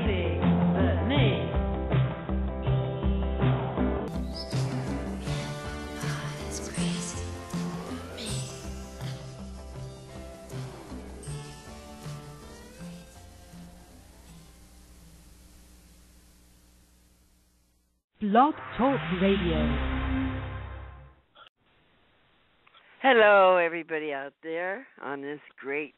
crazy, but me. Blog Talk Radio. Hello, everybody out there on this great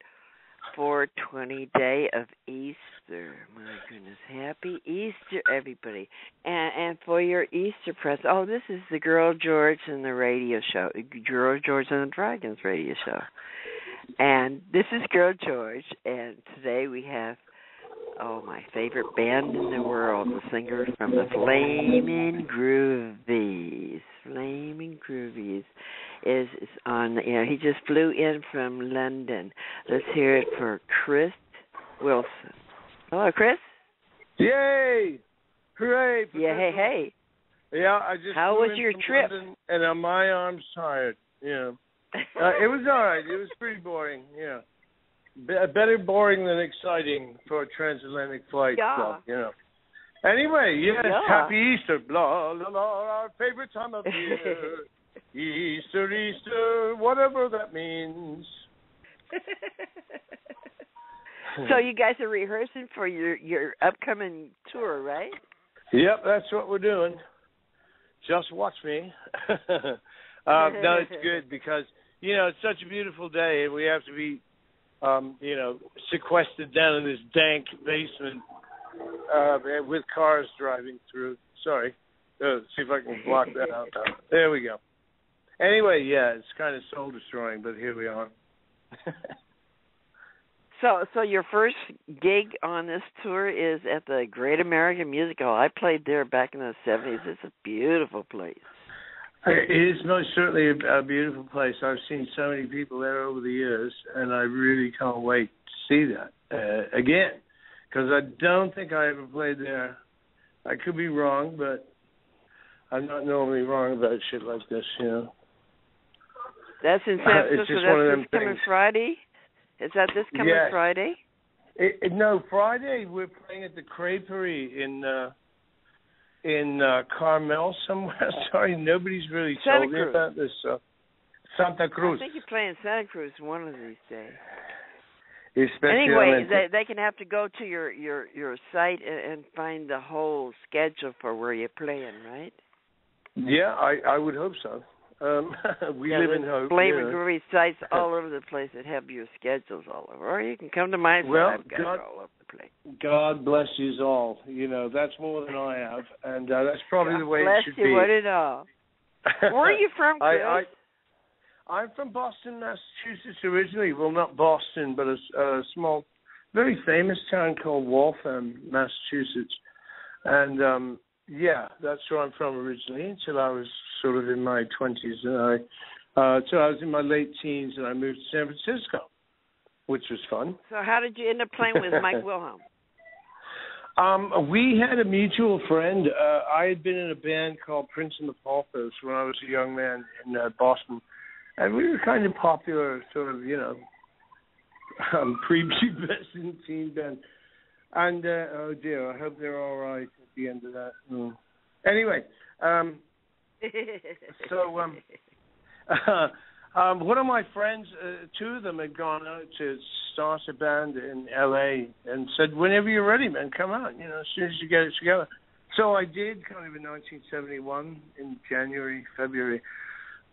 420 day of Easter. My goodness, happy Easter, everybody. And for your Easter present, this is the Girl George and the radio show, Girl George and the Dragons radio show. And this is Girl George, and today we have my favorite band in the world, the singer from the Flamin'Groovies. Flamin'Groovies is on, he just flew in from London. Let's hear it for Chris Wilson. Hello, Chris. Yay! Hooray! Yeah, hey. Yeah, I just How was your trip? London, and my arm's tired, It was all right. It was pretty boring, Better boring than exciting for a transatlantic flight club, Anyway, Happy Easter, blah, blah, blah, our favorite time of year. Easter, whatever that means. So you guys are rehearsing for your upcoming tour, right? Yep, that's what we're doing. Just watch me. No, it's good because, it's such a beautiful day and we have to be sequestered down in this dank basement with cars driving through. Sorry. See if I can block that out. There we go. Anyway, it's kind of soul-destroying, but here we are. So your first gig on this tour is at the Great American Music Hall. I played there back in the 70s. It's a beautiful place. It is most certainly a beautiful place. I've seen so many people there over the years, and I really can't wait to see that again, because I don't think I ever played there. I could be wrong, but I'm not normally wrong about shit like this, That's in San Francisco. It's just one of them this coming things. Friday? Is that this coming Friday? No, Friday we're playing at the Creperie in Carmel somewhere. Sorry, nobody's really told me about this. Santa Cruz. I think you're playing Santa Cruz one of these days. Anyway, they can have to go to your site and find the whole schedule for where you're playing, right? Yeah, I would hope so. We live in hope. Flamin'Groovies sites all over the place that have your schedules all over. Or you can come to my site. I've got it all over the place. God bless you all. That's more than I have, and that's probably the way it should be. Bless you, what it all. Where are you from, Chris? I'm from Boston, Massachusetts originally. Well, not Boston, but a small, very famous town called Waltham, Massachusetts. And, that's where I'm from originally until I was sort of in my 20s. And so I was in my late teens, and I moved to San Francisco, which was fun. So how did you end up playing with Mike Wilhelm? We had a mutual friend. I had been in a band called Prince and the Paupers when I was a young man in Boston. And we were kind of popular, sort of, prepubescent teen band. And, oh dear, I hope they're all right at the end of that. Anyway, so one of my friends, two of them had gone out to start a band in L.A. and said, whenever you're ready, man, come out, as soon as you get it together. So I did kind of in 1971, in January, February,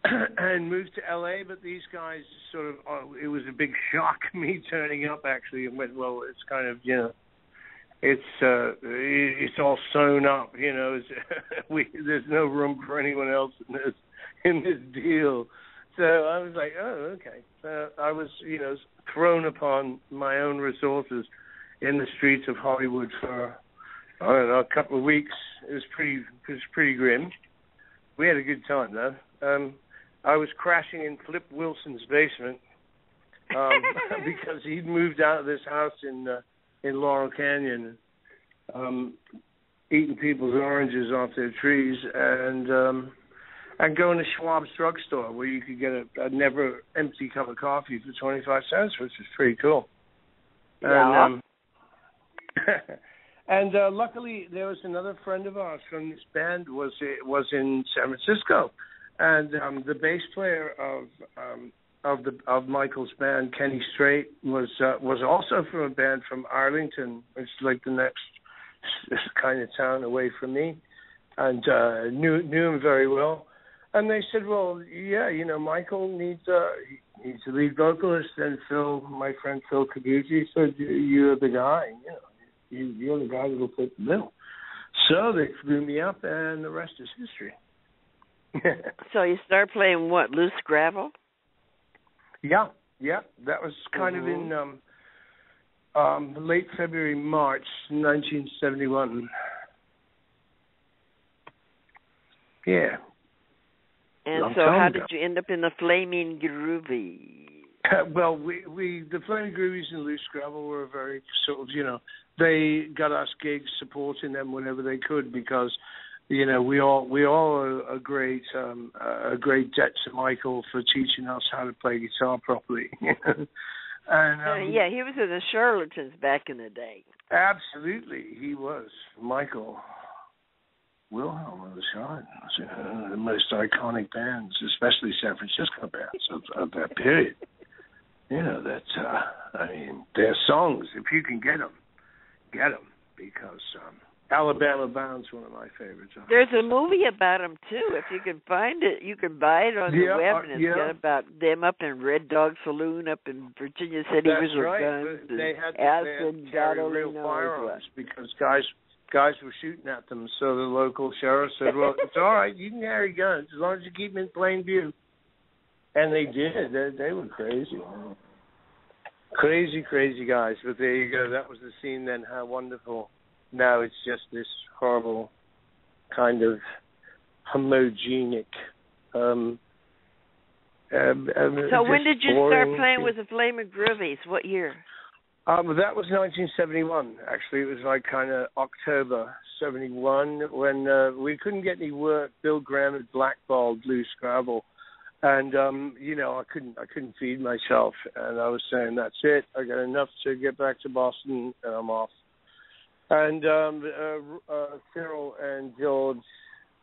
and moved to L.A., but these guys sort of, it was a big shock, me turning up, actually, and went, well, it's kind of, it's all sewn up, there's no room for anyone else in this deal. So I was like, oh, okay. So I was, thrown upon my own resources in the streets of Hollywood for, I don't know, a couple of weeks. It was pretty grim. We had a good time, though. I was crashing in Flip Wilson's basement because he'd moved out of this house in Laurel Canyon, eating people's oranges off their trees, and going to Schwab's drugstore where you could get a never empty cup of coffee for 25 cents, which is pretty cool. Yeah. And luckily, there was another friend of ours from this band was in San Francisco, and the bass player of Michael's band, Kenny Strait, was also from a band from Arlington. It's like the next kind of town away from me, and knew him very well. And they said, well, yeah, Michael needs a lead vocalist, and my friend Phil Cabucci said, you're the guy, You're the guy that'll fit the bill. So they flew me up, and the rest is history. So you start playing what, loose gravel? Yeah. That was kind of in late February, March 1971. Yeah. And so how did you end up in the Flamin'Groovies? Well, the Flamin'Groovies and Loose Gravel were very sort of, they got us gigs supporting them whenever they could because, we all are a great debt to Michael for teaching us how to play guitar properly. And yeah, he was in the Charlatans back in the day. Absolutely, he was. Michael Wilhelm of the Charlatans, the most iconic bands, especially San Francisco bands of that period. Their songs, if you can get them, because Alabama Bound's one of my favorites. There's a movie about them, too. If you can find it, you can buy it on the web, and it's got about them up in Red Dog Saloon up in Virginia City with guns. They had to carry real firearms because guys were shooting at them, so the local sheriff said, well, it's all right, you can carry guns as long as you keep them in plain view. And they did. They were crazy. Crazy guys. But there you go. That was the scene then. How wonderful. Now it's just this horrible kind of homogenic. So when did you start playing with the Flamin'Groovies? What year? That was 1971. Actually, it was like kind of October 71 when we couldn't get any work. Bill Graham had blackballed Loose Gravel. And I couldn't feed myself, and I was saying, that's it. I got enough to get back to Boston, and I'm off. And Cyril and George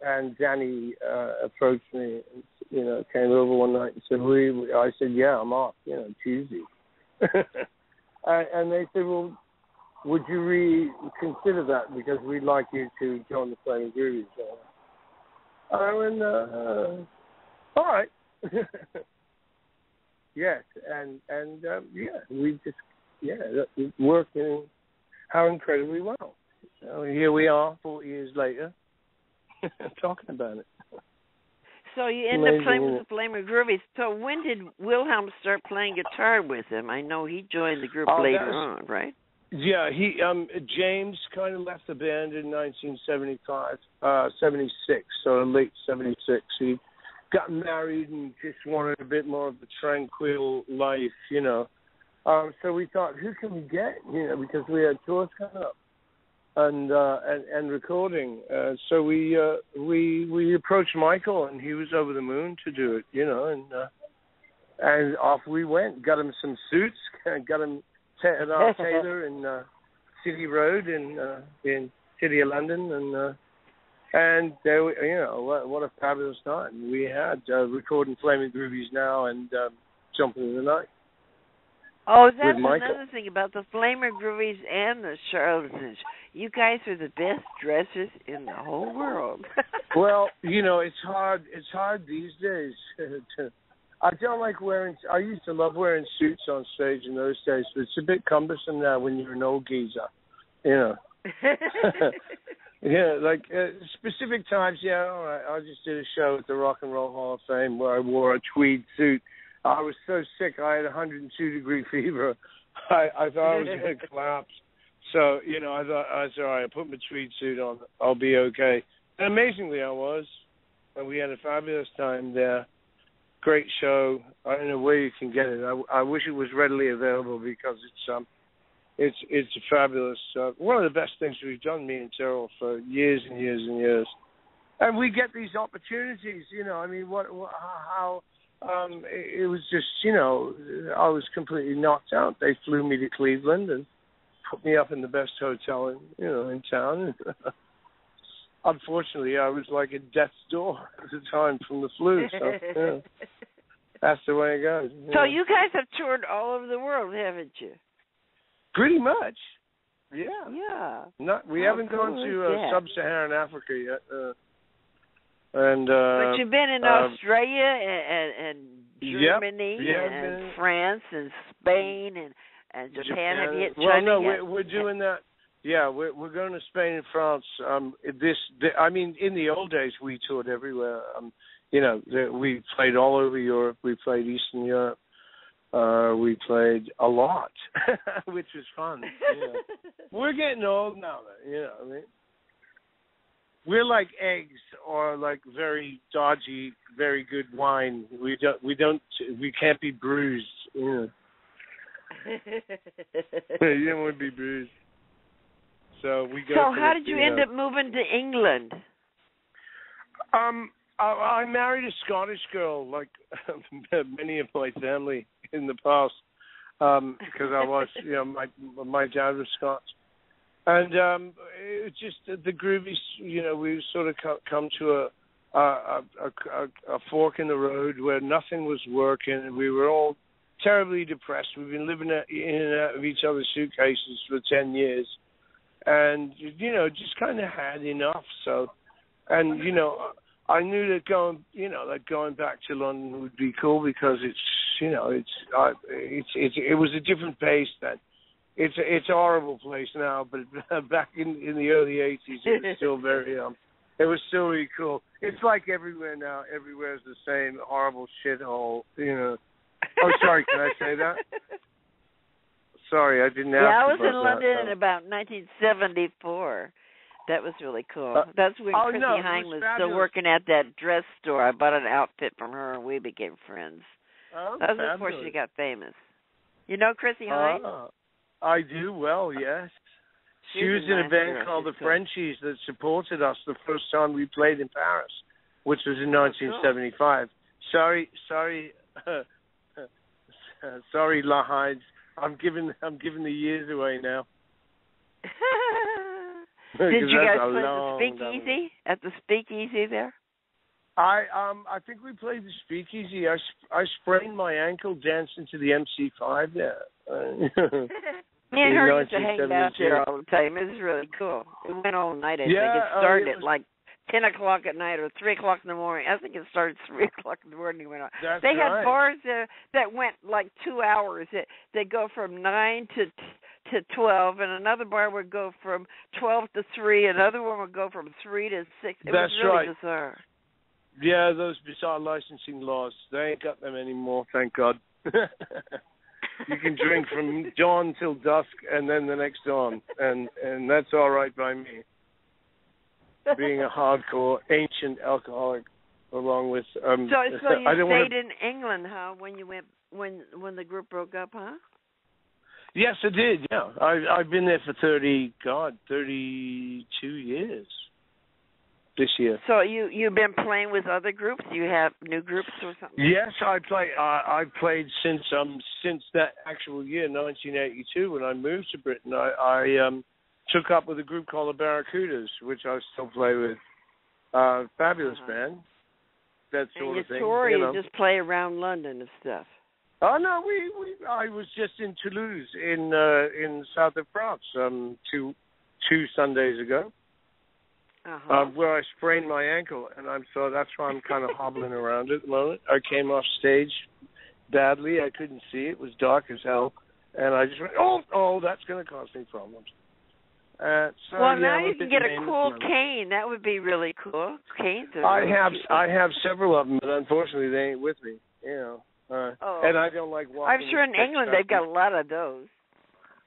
and Danny approached me, came over one night and said, I said, yeah, I'm off, Tuesday. And they said, well, would you reconsider that because we'd like you to join the Flamin'Groovies? I went, all right. Yes, and we just it worked how incredibly well. Here we are, 40 years later, talking about it. So you end up playing with the Flamin'Groovies. So when did Wilhelm start playing guitar with him? I know he joined the group later on, right? Yeah, James kind of left the band in 1975, 76, so late 76. He got married and just wanted a bit more of a tranquil life, So we thought, who can we get, because we had tours coming up and recording. So we approached Michael, and he was over the moon to do it, and off we went. Got him some suits, got him at our tailor in City Road in City of London, and there, what a fabulous time we had recording Flamin'Groovies now and Jumping in the Night. Oh, that's another thing about the Flamin'Groovies and the Charlatans. You guys are the best dressers in the whole world. Well, it's hard. It's hard these days. I don't like wearing. I used to love wearing suits on stage in those days, but it's a bit cumbersome now when you're an old geezer. Yeah, like specific times. Yeah, all right. I just did a show at the Rock and Roll Hall of Fame where I wore a tweed suit. I was so sick. I had 102-degree fever. I thought I was going to collapse. So, I thought, I was all right. I put my tweed suit on. I'll be okay. And amazingly, I was. And we had a fabulous time there. Great show. I don't know where you can get it. I wish it was readily available because it's fabulous. One of the best things we've done, me and Cyril, for years and years and years. And we get these opportunities, it was just, I was completely knocked out. They flew me to Cleveland, and put me up in the best hotel in town. Unfortunately, I was like at death's door at the time from the flu. So that's the way it goes. So you guys have toured all over the world, haven't you? Pretty much. Yeah. Yeah. We haven't gone to sub-Saharan Africa yet. But you've been in Australia and Germany and France and Spain and Japan. Have you hit China yet? We're doing that. Yeah, we're going to Spain and France. In the old days we toured everywhere. We played all over Europe. We played Eastern Europe. We played a lot, which was fun. Yeah. We're getting old now, We're like eggs or like very dodgy, very good wine. We can't be bruised. You don't want to be bruised. So we go. So how did you end up moving to England? I married a Scottish girl, like many of my family in the past, because I was, my dad was Scots. And it just the Groovies, we sort of come to a fork in the road where nothing was working, and we were all terribly depressed. We've been living in and out of each other's suitcases for 10 years, and just kind of had enough. So, and I knew that going back to London would be cool because it was a different pace then. It's a horrible place now, but back in the early 80s, it was still very it was still really cool. It's like everywhere now. Everywhere's the same horrible shithole, Oh, sorry, can I say that? Sorry, I didn't ask. Yeah, I was in London in about 1974. That was really cool. That's when Chrissy Hine was still working at that dress store. I bought an outfit from her, and we became friends. Oh, that was before she got famous. You know Chrissy Hine? I do, well, yes. She was in a band called the Frenchies that supported us the first time we played in Paris, which was in 1975. Sorry, sorry, La Hines. I'm giving the years away now. Did you guys play the Speakeasy at the Speakeasy there? I think we played the Speakeasy. I sprained my ankle dancing to the MC5 there. Me and her used to hang out there all the time. It was really cool. It went all night. I think it started at like 10 o'clock at night or 3 o'clock in the morning. I think it started 3 o'clock in the morning. They had bars there that went like 2 hours. They go from 9 to 12, and another bar would go from 12 to 3. Another one would go from 3 to 6. It was really bizarre. Yeah, those bizarre licensing laws. They ain't got them anymore, thank God. You can drink from dawn till dusk and then the next dawn, and that's all right by me. Being a hardcore, ancient alcoholic, along with... So you stayed in England, huh, when you went when the group broke up, huh? Yes, I did, yeah. I've been there for 32 years this year. So you've been playing with other groups? Do you have new groups or something? Yes, I've played since that actual year, 1982, when I moved to Britain. I took up with a group called the Barracudas, which I still play with. Fabulous band. That sort of thing. And you tour, you just play around London and stuff? Oh no, I was just in Toulouse in south of France two Sundays ago. Where I sprained my ankle, and that's why I'm kind of hobbling around at the moment. I came off stage badly. I couldn't see. It was dark as hell, and I just went, oh, that's going to cause me problems. Now you can get a cool cane. That would be really cool. Canes are I have several of them, but unfortunately they ain't with me. And I don't like walking. I'm sure in England they've got a lot of those.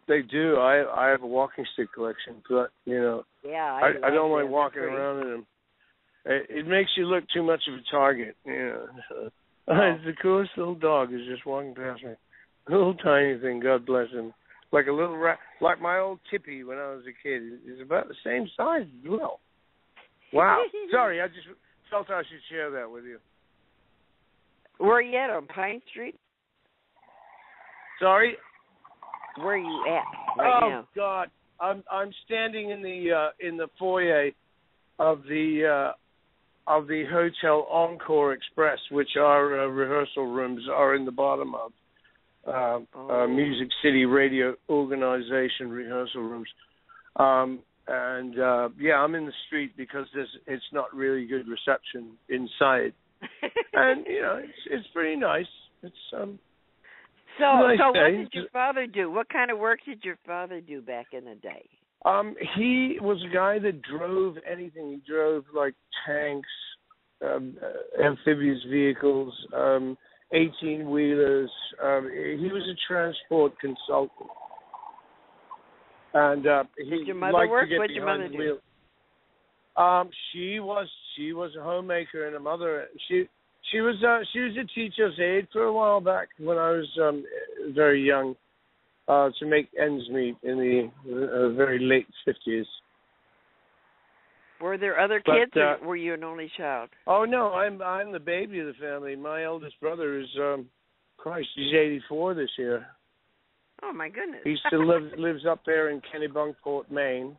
They do. I have a walking stick collection, but yeah, I don't like walking around in them. It makes you look too much of a target. It's the coolest little dog is just walking past me. A little tiny thing, God bless him. Like a little rat, like my old Tippy when I was a kid. He's about the same size as well. Wow. Sorry, I just felt I should share that with you. Where are you at, on Pine Street? Sorry? Where are you at? right now? Oh God, I'm standing in the foyer of the Hotel Encore Express, which our rehearsal rooms are in the bottom of. Music City Radio Organization rehearsal rooms. I'm in the street because it's not really good reception inside. And, it's pretty nice. It's So nice what day. did your father do? What kind of work did your father do back in the day? He was a guy that drove anything. He drove like tanks, amphibious vehicles, 18-wheelers. He was a transport consultant. And did your mother work? What did your mother do? She was a homemaker and a mother. She was a teacher's aide for a while back when I was very young, to make ends meet in the very late 50s. Were there other kids, or were you an only child? Oh no, I'm the baby of the family. My eldest brother is he's 84 this year. Oh my goodness. He still lives up there in Kennebunkport, Maine.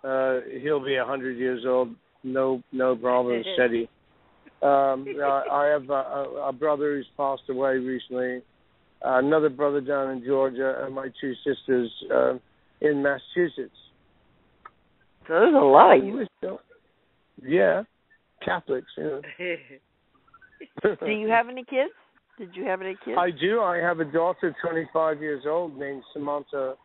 He'll be 100 years old. No problem, steady. I have a brother who's passed away recently. Another brother down in Georgia, and my two sisters in Massachusetts. So there's a lot of you. Yeah, Catholics. Do you have any kids? Did you have any kids? I do. I have a daughter, 25 years old, named Samantha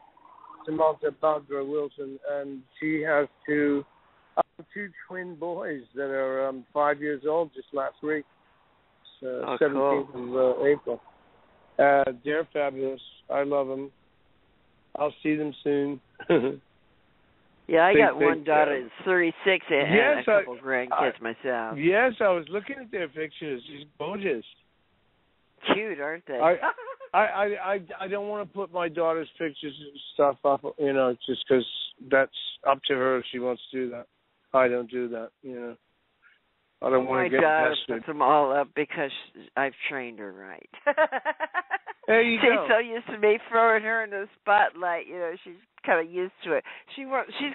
Barbara Wilson, and she has two twin boys that are 5 years old. Just last week, 17th of April. They're fabulous. I love them. I'll see them soon. Yeah, I got one daughter that's 36 and a couple grandkids myself. Yes, I was looking at their pictures. She's gorgeous. Cute, aren't they? I don't want to put my daughter's pictures and stuff up, just because that's up to her if she wants to do that. I don't do that, I don't want to get my daughter pestered. puts them all up because I've trained her right. There you go. She's so used to me throwing her in the spotlight. She's kind of used to it. She's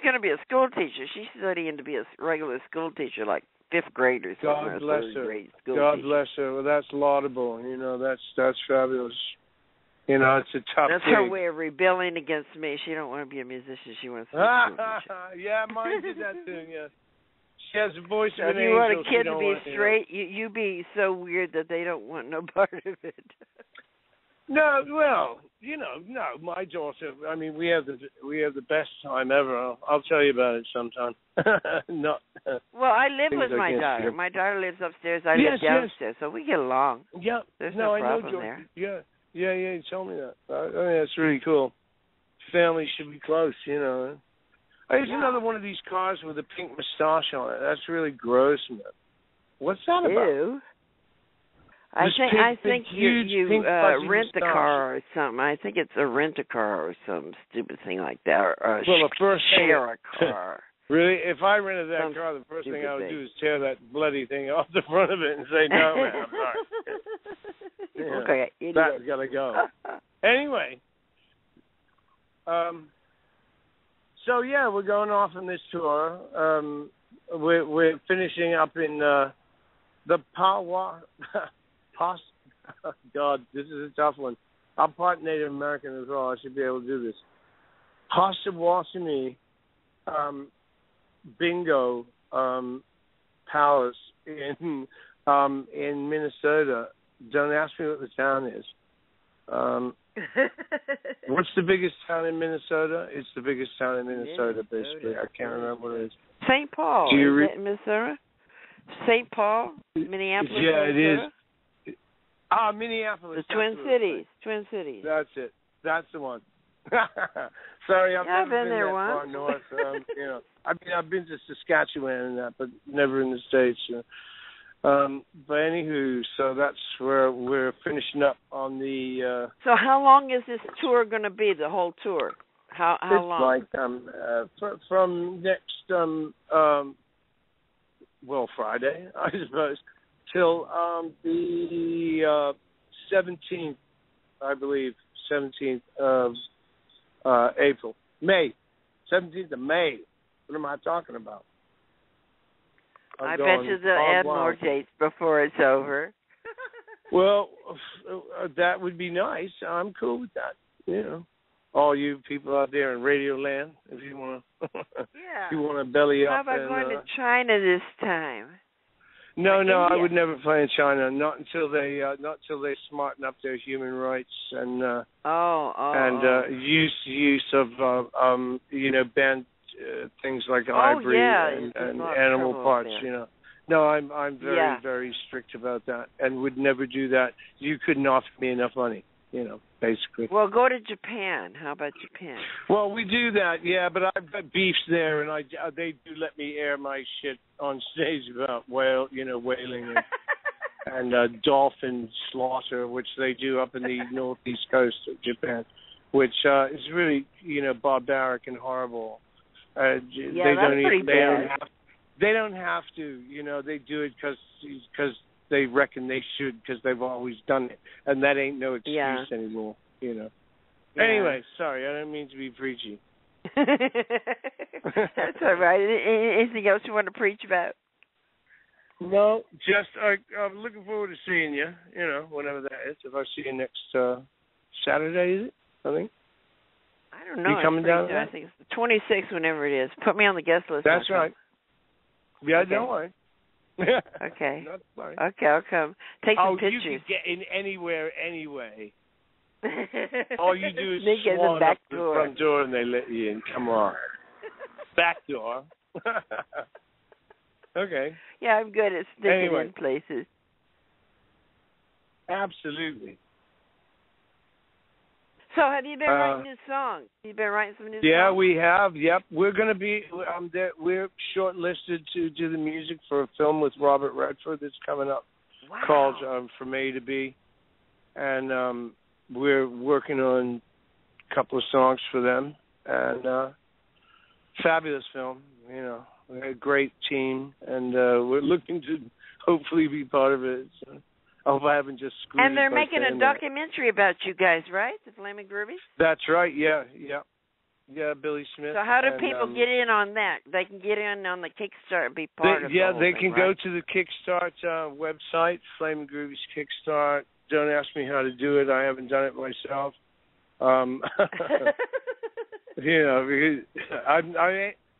going to be a school teacher. She's studying to be a regular school teacher, like fifth grade or something. God bless her. God bless her. Well, that's laudable. That's fabulous. It's a tough That's thing. her way of rebelling against me. She don't want to be a musician. She wants to be a school teacher. Yeah, mine did that too, yeah. She has the voice of an angel. If you want a kid to be straight, you be so weird that they don't want no part of it. No, well, no, my daughter. I mean, we have the best time ever. I'll tell you about it sometime. Well, I live with my daughter. My daughter lives upstairs. I live downstairs, so we get along. Yeah, there's no problem there. Yeah, you told me that. I mean, that's really cool. Families should be close, There's another one of these cars with a pink mustache on it. That's really gross, man. What's that about? Ew. I think you rent a car or something. I think it's a rent-a-car or some stupid thing like that, or share a car. Really? If I rented that car, the first thing I would do is tear that bloody thing off the front of it and say, no, man, I'm sorry. Okay, idiot. That's got to go. Anyway. So, we're going off on this tour. We're finishing up in the God, this is a tough one. I'm part Native American as well. I should be able to do this. Passawasami Bingo Palace in Minnesota. Don't ask me what the town is. What's the biggest town in Minnesota? It's the biggest town in Minnesota, basically. I can't remember what it is. St. Paul. Is it Minnesota? St. Paul? Minneapolis? Yeah, Minnesota? it is. Minneapolis. The Twin Cities. That's it. That's the one. Sorry, I've never been there that far north. I've been to Saskatchewan and that, but never in the States. But anywho, so that's where we're finishing up on the. So how long is this tour going to be? The whole tour? How long? It's like from next Friday, I suppose, till the 17th, I believe, 17th of April. May. 17th of May. What am I talking about? I bet you they'll add more dates before it's over. Well, that would be nice. I'm cool with that. You know, all you people out there in Radio Land, if you want to, yeah. you want to belly up. How about going to China this time? No, India? I would never play in China. Not until they smarten up their human rights and use of banned things like ivory and animal parts. There. You know. No, I'm very strict about that and would never do that. You couldn't offer me enough money. You know, basically. Well, go to Japan. How about Japan? Well, we do that, yeah, but I've got beefs there, and they do let me air my shit on stage about whaling and dolphin slaughter, which they do up in the northeast coast of Japan, which is really, barbaric and horrible. That's pretty bad. They don't have to, they do it because they reckon they should because they've always done it, and that ain't no excuse anymore, Yeah. Anyway, sorry, I don't mean to be preachy. That's all right. Anything else you want to preach about? No, just I'm looking forward to seeing you, whenever that is. If I see you next Saturday, is it? I think. I don't know. You coming down? I think it's the 26th, whenever it is. Put me on the guest list. That's right. Yeah, okay. Don't worry. Okay. Not sorry. Okay, I'll come. Take some pictures. You can get in anywhere, anyway. All you do is swan up the front door and they let you in. Come on. Back door. Okay. Yeah, I'm good at sticking in places. Absolutely. So have you been writing new songs? You've been writing some new songs? Yeah, we have. Yep. We're going to be, we're shortlisted to do the music for a film with Robert Redford that's coming up called From A to B. And we're working on a couple of songs for them. And fabulous film, We're a great team. And we're looking to hopefully be part of it. So I hope I haven't just screwed it. And they're making a documentary about you guys, right? The Flamin'Groovies? That's right, yeah. Yeah, Billy Smith. So how do people get in on that? They can get in on the Kickstart and be part of it. Yeah, they can go to the Kickstart website, Flamin'Groovies Kickstart. Don't ask me how to do it. I haven't done it myself. Because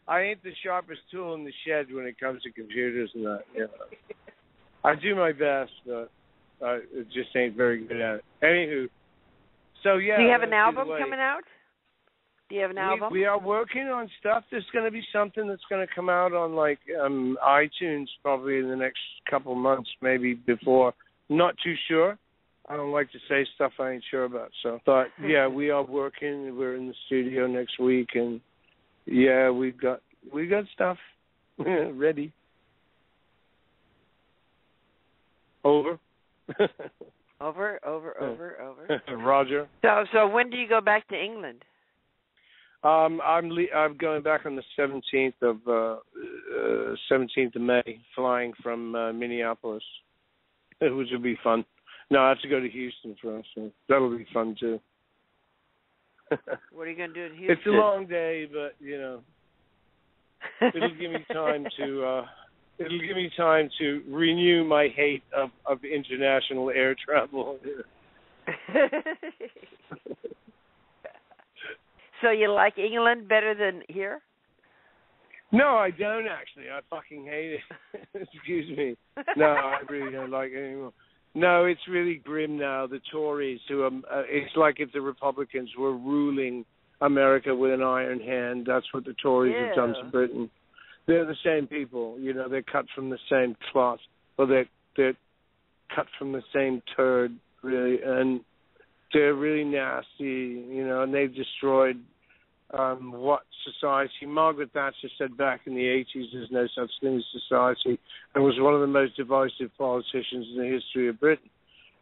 I ain't the sharpest tool in the shed when it comes to computers and that. I do my best, but it just ain't very good at it. Anywho, so yeah. Do you have an album coming out? Do you have an album? We are working on stuff. There's going to be something that's going to come out on iTunes probably in the next couple months, maybe before. Not too sure. I don't like to say stuff I ain't sure about. So, but yeah, we are working. We're in the studio next week, and yeah, we got stuff ready. Over. Over. Roger. So when do you go back to England? I'm going back on the 17th of May, flying from Minneapolis, which will be fun. No, I have to go to Houston first, so that'll be fun too. What are you going to do in Houston? It's a long day, but it'll give me time to. It'll give me time to renew my hate of international air travel. So you like England better than here? No, I don't actually. I fucking hate it. Excuse me. No, I really don't like it anymore. No, it's really grim now. The Tories, it's like if the Republicans were ruling America with an iron hand. That's what the Tories have done to Britain. They're the same people, they're cut from the same cloth, or they're cut from the same turd, really, and they're really nasty, and they've destroyed what society. Margaret Thatcher said back in the 80s there's no such thing as society, and was one of the most divisive politicians in the history of Britain.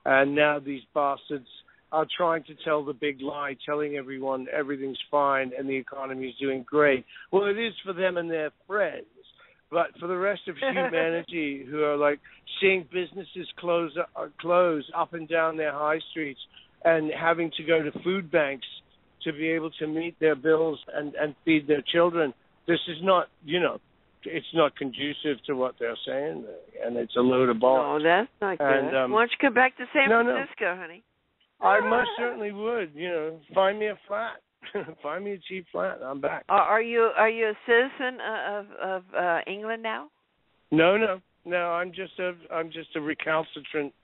And now these bastards are trying to tell the big lie, telling everyone everything's fine and the economy is doing great. Well, it is for them and their friends, but for the rest of humanity who are like seeing businesses close up and down their high streets and having to go to food banks to be able to meet their bills and feed their children. This is not, it's not conducive to what they're saying, and it's a load of balls. No, that's not good. And, why don't you come back to San Francisco, honey? I most certainly would. Find me a flat. Find me a cheap flat. I'm back. Are you a citizen of England now? No. I'm just a recalcitrant.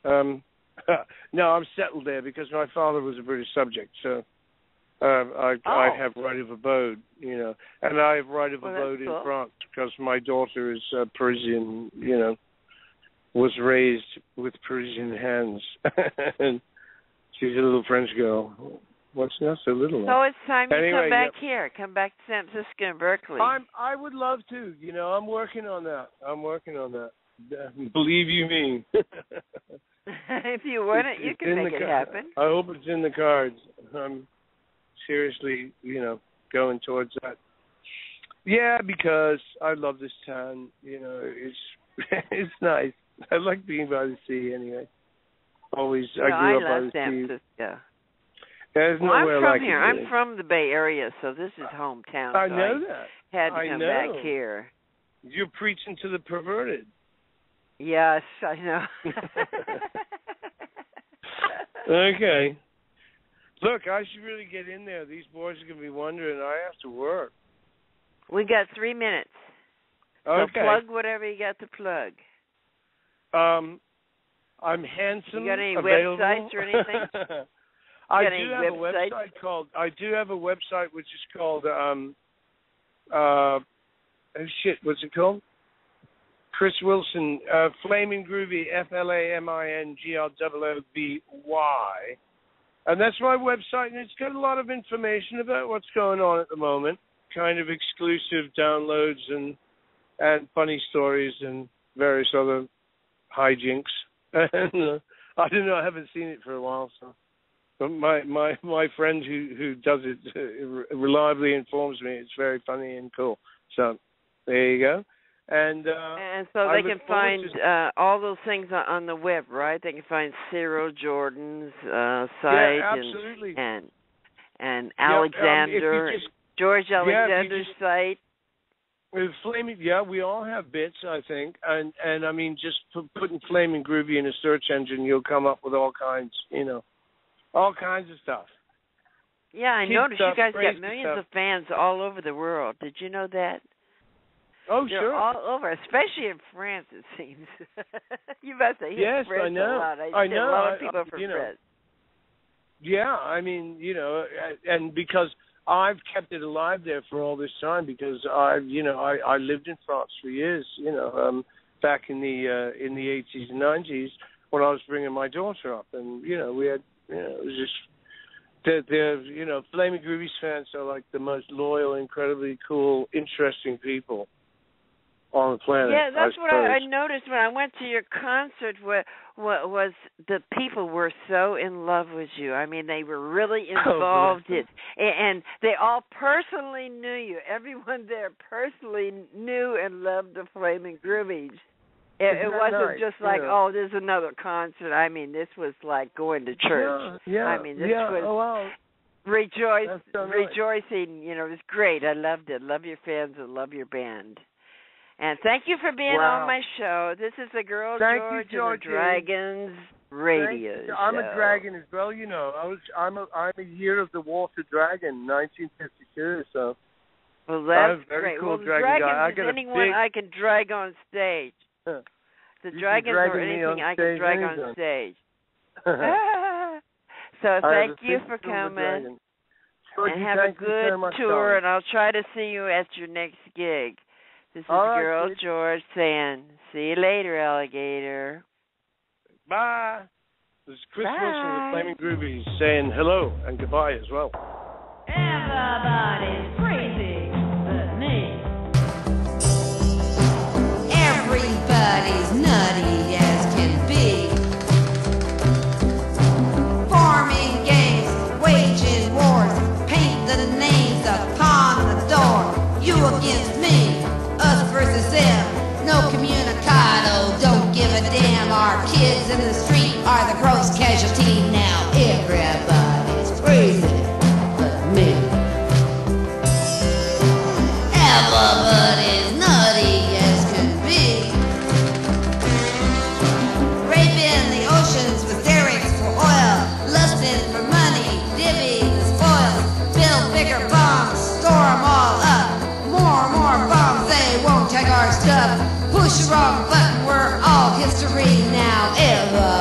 No, I'm settled there because my father was a British subject, so I have right of abode. And I have right of abode in France because my daughter is Parisian. Was raised with Parisian hands, and she's a little French girl. What's not so little? So it's time you come back here. Come back to San Francisco and Berkeley. I would love to. I'm working on that. Believe you me. If you want it, you can make it happen. I hope it's in the cards. I'm seriously, going towards that. Yeah, because I love this town. It's nice. I like being by the sea anyway. Always, I grew up by the sea. I love San Francisco. There's I'm nowhere from like here. it. I'm from the Bay Area, so this is hometown. I know that. Had to come back here. You're preaching to the perverted. Yes, I know. Okay. Look, I should really get in there. These boys are going to be wondering. I have to work. We got 3 minutes. Okay. So plug whatever you got to plug. I'm handsome. You got any available. websites or anything? I do have a website called. I do have a website which is called. What's it called? Chris Wilson, Flamin'Groovy, FLAMINGROOVY, and that's my website, and it's got a lot of information about what's going on at the moment, kind of exclusive downloads and funny stories and various other hijinks. And I don't know, I haven't seen it for a while, so. But my friend who does it reliably informs me it's very funny and cool. So there you go. And so they can find all those things on the web, right? They can find Cyril Jordan's site and Alexander, George Alexander's site. With we all have bits, I think, and I mean, just putting Flamin'Groovy in a search engine, you'll come up with all kinds, all kinds of stuff. Yeah, I noticed you guys got millions of fans all over the world. Did you know that? Oh, They're sure. all over, especially in France, it seems. You must have hit France I know. a lot. I know. A lot of people from France. Yeah, I mean, and because I've kept it alive there for all this time because I lived in France for years, back in the 80s and 90s when I was bringing my daughter up, and we had, it was just. Flamin'Groovies fans are like the most loyal, incredibly cool, interesting people on the planet. Yeah, that's what I noticed when I went to your concert. What was the people were so in love with you. I mean, they were really involved and they all personally knew you. Everyone there personally knew and loved the Flamin'Groovies. It wasn't just like, oh, there's another concert. I mean, this was like going to church. Yeah, I mean, this was rejoicing. It was great. I loved it. Love your fans and love your band. And thank you for being on my show. This is the Girl George and the Dragons Radio show. I'm a dragon as well, I'm a year of the water dragon, 1952. So. Well, that's very great. Cool the dragon dragons guy. is anyone I can drag on stage. The dragons or anything I can drag on stage. So thank you for coming. And have a good tour, and I'll try to see you at your next gig. This is Girl George saying, see you later, alligator. Bye. This is Chris Wilson with Flamin'Groovies saying hello and goodbye as well. Everybody's crazy but me. Everybody's nutty as can be. Forming gangs, waging wars, paint the names upon the door. You against me, us versus them. No communicado, don't give a damn. Our kids in the street are the gross casualty now. Everybody's crazy but Everybody's nutty as can be. Raping the oceans with derricks for oil, lusting for money, divvy the spoils, build bigger bombs, store 'em all up. More bombs, they won't take our stuff. Push the wrong button, we're all history now. Ever